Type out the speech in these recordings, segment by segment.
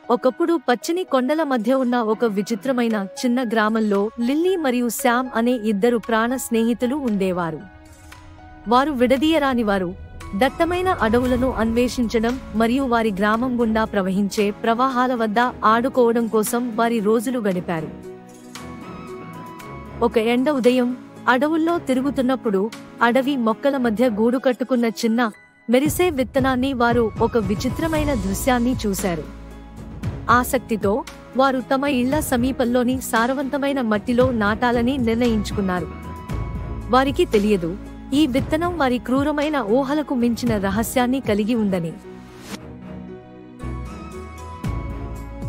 ఒకప్పుడు పచ్చని కొండల మధ్య ఉన్న ఒక విచిత్రమైన చిన్న గ్రామంలో లిల్లీ మరియు శామ్ అనే ఇద్దరు ప్రాణ స్నేహితులు ఉండేవారు. వారు విడదీయరానివారు. దట్టమైన అడవులను అన్వేషించడం మరియు వారి గ్రామం గుండా ప్రవహించే ప్రవాహాల వద్ద ఆడుకోవడం కోసం వారి రోజులు గడిపారు. ఒక ఎండ ఉదయం అడవుల్లో తిరుగుతున్నప్పుడు అడవి మొక్కల మధ్య గూడు కట్టుకున్న చిన్న మెరిసే విత్తనాన్ని వారు ఒక విచిత్రమైన దృశ్యాన్ని చూశారు. ఆసక్తితో వారు తమ ఇళ్ల సమీపంలోని సారవంతమైన మట్టిలో నాటాలని నిర్ణయించుకున్నారు. వారికి తెలియదు, ఈ విత్తనం వారి క్రూరమైన ఊహలకు మించిన రహస్యాన్ని కలిగి ఉందని.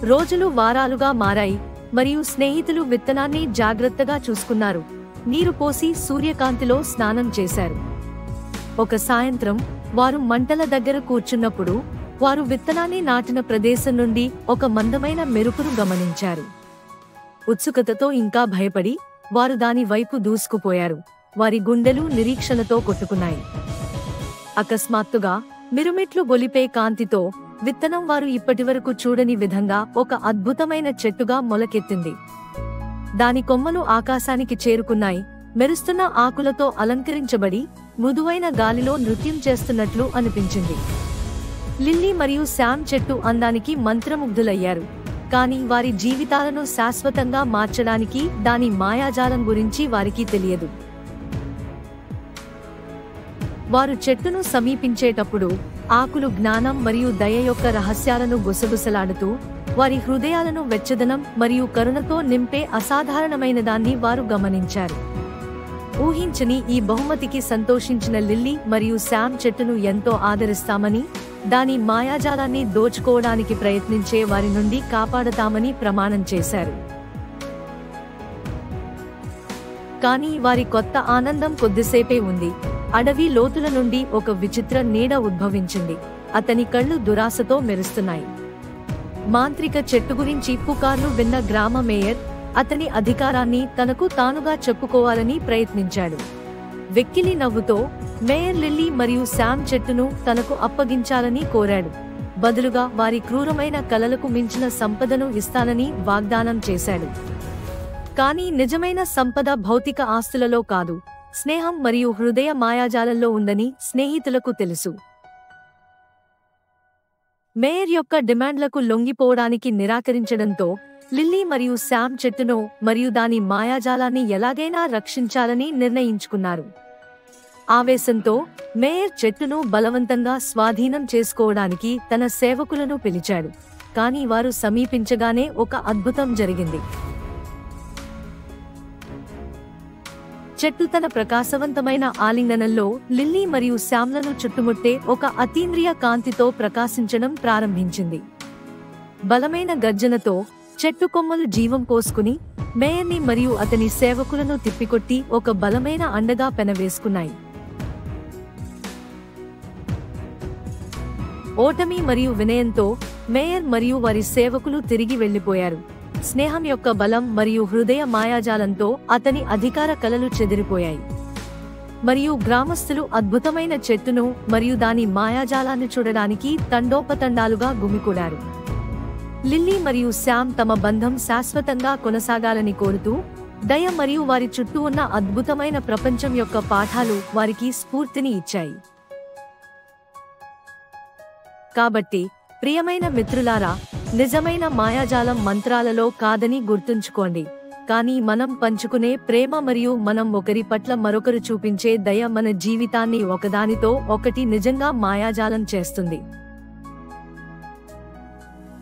రోజులు వారాలుగా మారాయి మరియు స్నేహితులు విత్తనాన్ని జాగ్రత్తగా చూసుకున్నారు. నీరు పోసి సూర్యకాంతిలో స్నానం చేశారు. ఒక సాయంత్రం వారు మంటల దగ్గర కూర్చున్నప్పుడు వారు విత్తనాన్ని నాటిన ప్రదేశం నుండి ఒక మందమైన మెరుపును గమనించారు. ఉత్సుకతతో ఇంకా భయపడి వారు దాని వైపు దూసుకుపోయారు. వారి గుండెలు నిరీక్షణతో కొట్టుకున్నాయి. అకస్మాత్తుగా మిరుమిట్లు గొలిపే కాంతితో విత్తనం వారు ఇప్పటివరకు చూడని విధంగా ఒక అద్భుతమైన చెట్టుగా మొలకెత్తింది. దాని కొమ్మలు ఆకాశానికి చేరుకున్నాయి. మెరుస్తున్న ఆకులతో అలంకరించబడి మృదువైన గాలిలో నృత్యం చేస్తున్నట్లు అనిపించింది. లిల్లీ మరియు శామ్ చెట్టు అందానికి మంత్రముగ్ధులయ్యారు. కానీ వారి జీవితాలను శాశ్వతంగా మార్చడానికి దాని మాయాజాలం గురించి వారికి తెలియదు. వారు చెట్టును సమీపించేటప్పుడు ఆకులు జ్ఞానం మరియు దయ యొక్క రహస్యాలను గుసగుసలాడుతూ వారి హృదయాలను వెచ్చదనం మరియు కరుణతో నింపే అసాధారణమైనదాన్ని వారు గమనించారు. ఊహించని ఈ బహుమతికి సంతోషించిన లిల్లీ మరియు శామ్ చెట్టును ఎంతో ఆదరిస్తామని, దాని మాయాజాలాన్ని దోచుకోవడానికి ప్రయత్నించే వారి నుండి కాపాడతామని ప్రమాణం చేశారు. కానీ వారి కొత్త ఆనందం కొద్దిసేపే ఉంది. అడవి లోతుల నుండి ఒక విచిత్ర నీడ ఉద్భవించింది. అతని కళ్ళు దురాశతో మెరుస్తున్నాయి. మాంత్రిక చెట్టు గురించి పుకార్లు విన్న గ్రామ మేయర్ అతని అధికారాన్ని తనకు తానుగా చెప్పుకోవాలని ప్రయత్నించాడు. వెక్కిలి నవ్వుతో మేయర్ లిల్లీ మరియు శామ్ చెట్టును తనకు అప్పగించాలని కోరాడు. బదులుగా వారి క్రూరమైన కలలకు మించిన సంపదను ఇస్తానని వాగ్దానం చేశాడు. కానీ నిజమైన సంపద భౌతిక ఆస్తులలో కాదు, స్నేహం మరియు హృదయ మాయాజాలంలో ఉందని స్నేహితులకు తెలుసు. మేయర్ యొక్క డిమాండ్లకు లొంగిపోవడానికి నిరాకరించడంతో లిల్లీ మరియు శామ్ చెట్టును మరియు దాని మాయాజాలాన్ని ఎలాగైనా రక్షించాలని నిర్ణయించుకున్నారు. ఆవేశంతో మేయర్ చెట్టును బలవంతంగా స్వాధీనం చేసుకోవడానికి తన సేవకులను పిలిచాడు. కానీ వారు సమీపించగానే ఒక అద్భుతం జరిగింది. చెట్టు తన ప్రకాశవంతమైన ఆలింగనంలో లిల్లీ మరియు శామ్లను చుట్టుముట్టే ఒక అతీంద్రియ కాంతితో ప్రకాశించడం ప్రారంభించింది. బలమైన గర్జనతో చెట్టు కొమ్మలు జీవం పోసుకుని మేయర్ని మరియు అతని సేవకులను తిప్పికొట్టి ఒక బలమైన అండగా పెనవేసుకున్నాయి. ఓటమి మరియు వినయంతో మేయర్ మరియు వారి సేవకులు తిరిగి వెళ్లిపోయారు. స్నేహం యొక్క బలం మరియు హృదయ మాయాజాలంతో అతని అధికార కలలు చెదిరిపోయాయి. మరియు గ్రామస్తులు అద్భుతమైన చెట్టును మరియు దాని మాయాజాలాన్ని చూడడానికి తండోపతండాలుగా గుమికూడారు. లిల్లీ మరియు శామ్ తమ బంధం శాశ్వతంగా కొనసాగాలని కోరుతూ దయ మరియు వారి చుట్టూ ఉన్న అద్భుతమైన ప్రపంచం యొక్క పాఠాలు వారికి స్ఫూర్తిని ఇచ్చాయి. కాబట్టి ప్రియమైన మిత్రులారా, నిజమైన మాయాజాలం మంత్రాలలో కాదని గుర్తుంచుకోండి. కానీ మనం పంచుకునే ప్రేమ మరియు మనం ఒకరి పట్ల మరొకరు చూపించే దయ మన జీవితాన్ని ఒకదానితో ఒకటి నిజంగా మాయాజాలం చేస్తుంది.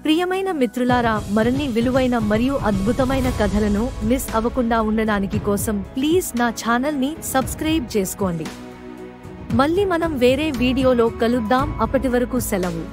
ప్రియమైన మిత్రులారా, మరిన్ని విలువైన మరియు అద్భుతమైన కథలను మిస్ అవ్వకుండా ఉండడానికి కోసం ప్లీజ్ నా ఛానల్ని సబ్స్క్రైబ్ చేసుకోండి. మళ్ళీ మనం వేరే వీడియోలో కలుద్దాం. అప్పటి వరకు సెలవు.